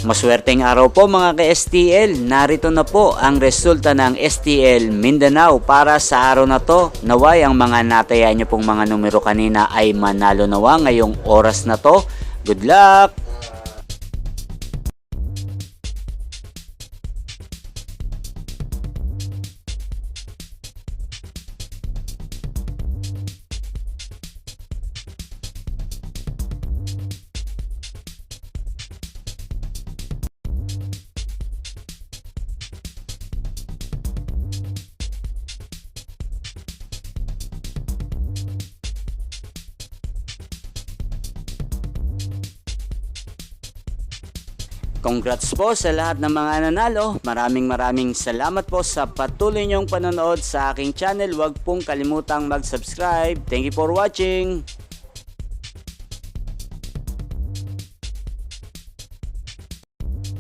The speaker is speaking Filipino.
Maswerteng araw po mga ka-STL, narito na po ang resulta ng STL Mindanao para sa araw na to. Naway ang mga nataya nyo pong mga numero kanina ay manalo nawa ngayong oras na to. Good luck! Congrats po sa lahat ng mga nanalo. Maraming salamat po sa patuloy niyong panonood sa aking channel. Huwag pong kalimutang mag-subscribe. Thank you for watching.